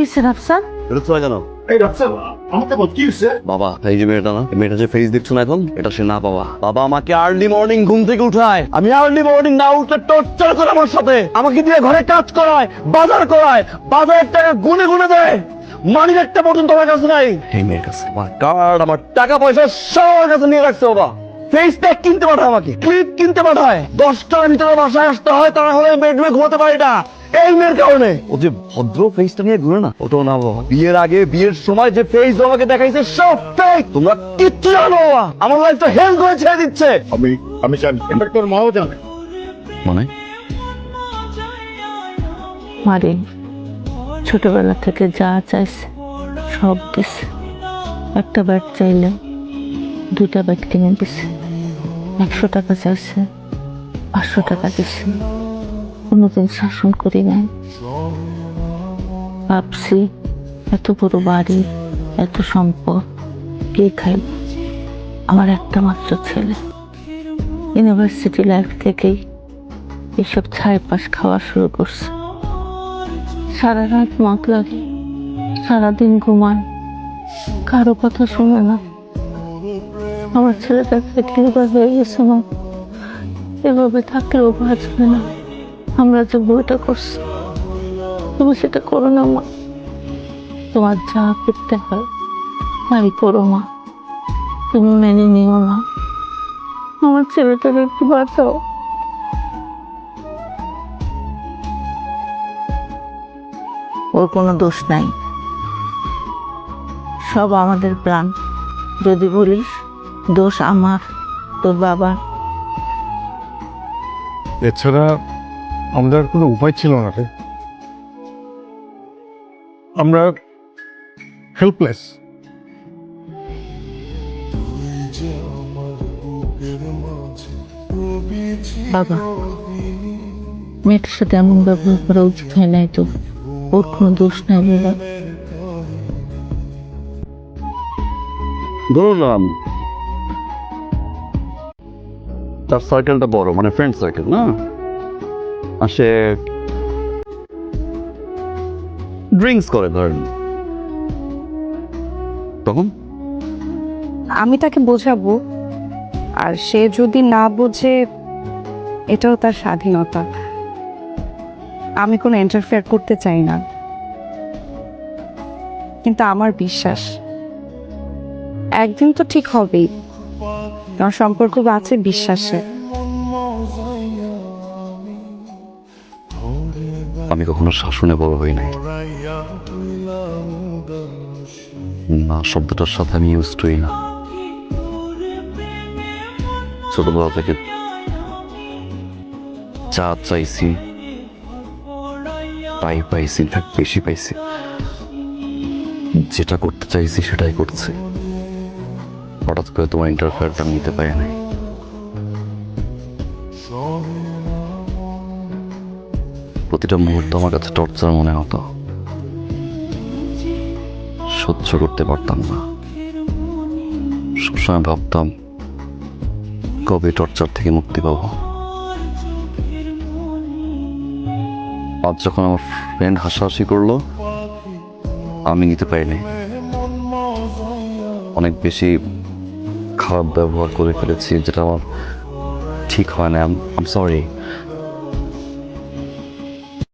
হয়েছে রাফসান? এটা তো জানো এই রাফসান, আমাকে বল কি হয়েছে? বাবা, এই যে মেয়েটা না, মেয়েটা যে ফেস দেখছো না এখন, এটা সে না বাবা। বাবা আমাকে আর্লি মর্নিং ঘুম থেকে উঠায়, আমি আর্লি মর্নিং না উঠলে টর্চার করে আমার সাথে, আমাকে দিয়ে ঘরে কাজ করায়, বাজার করায়, বাজারের টাকা গুনে গুনে দেয়, মানির একটা পর্যন্ত আমার কাছে নাই। এই মেয়ের কাছে আমার কার্ড, আমার টাকা পয়সা সব আমার কাছে নিয়ে রাখছে বাবা। ফেস প্যাক কিনতে পাঠায়, আমাকে ক্লিপ কিনতে পাঠায়, 10টার ভিতরে বাসায় আসতে হয়, তারা হলে বেডরুমে ঘুমাতে পারি না এই মেয়ের কারণে। ও যে ভদ্র ফেসটা নিয়ে ঘুরে না, ওটাও না বাবা। বিয়ের আগে বিয়ের সময় যে ফেস আমাকে দেখাইছে সব ফেক। তোমরা কিচ্ছু জানো বাবা, আমার লাইফটা হেল করে ছেড়ে দিচ্ছে। আমি জানি, এটা তোর মাও জানে। মানে মারে ছোটবেলা থেকে যা চাইছে সব দিছে। একটা ব্যাট চাইলে 2টা ব্যাট কিনে দিছে। 100 টাকা চাইছে, 500 টাকা দিছে। কোনোদিন শাসন করি নাই। ভাবছি এত বড় বাড়ি, এত সম্পদ কে খাই? আমার একটা মাত্র ছেলে। ইউনিভার্সিটি লাইফ থেকেই এসব ছাইপাশ খাওয়া শুরু করছে। সারা রাত মদ লাগে, সারাদিন ঘুমায়, কারো কথা শুনে না। আমার ছেলেটা ক্লিবার হয়ে গেছে মা। এভাবে থাকলেও বাঁচবে না। আমরা যে বইটা করছি, তুমি সেটা করো না মা। তোমার যা করতে হয় তাই করো মা, তুমি মেনে নিও না। আমার ছেলেটাকে একটু বাঁচাও। ওর কোনো দোষ নাই, সব আমাদের প্ল্যান। যদি বলিস দোষ আমার, তোর বাবার। এছাড়া আমাদের আর কোনো উপায় ছিল না রে। আমরা হেল্পলেস। বাবা, মেয়েটার সাথে এমন ব্যবহার করা উচিত হয় নাই তো। ওর কোনো দোষ নাই বাবা। ধরলাম তার সার্কেলটা বড়, মানে ফ্রেন্ড সার্কেল না, আসে ড্রিঙ্কস করে ধরেন, তখন আমি তাকে বোঝাবো, আর সে যদি না বোঝে এটাও তার স্বাধীনতা। আমি কোনো ইন্টারফেয়ার করতে চাই না, কিন্তু আমার বিশ্বাস একদিন তো ঠিক হবেই। আমার সম্পর্ক আছে বিশ্বাসে। আমি কখনো শাসনে বড় হই নাই, না শব্দটার সাথে আমি ইউজ করি না। ছোটবেলা থেকে যা চাইছি তাই পাইছি, বেশি পাইছি। যেটা করতে চাইছি সেটাই করছি। হঠাৎ করে তোমার ইন্টারফেয়ারটা নিতে পারি নাই। প্রতিটা মুহূর্ত আমার কাছে টর্চার মনে হতো, সহ্য করতে পারতাম না। সবসময় ভাবতাম কবে টর্চার থেকে মুক্তি পাবো। আজ যখন আমার ফ্রেন্ড হাসাহাসি করলো, আমি নিতে পারিনি। অনেক বেশি খারাপ ব্যবহার করে ফেলেছি, যেটা আমার ঠিক হয় না। আম সরি।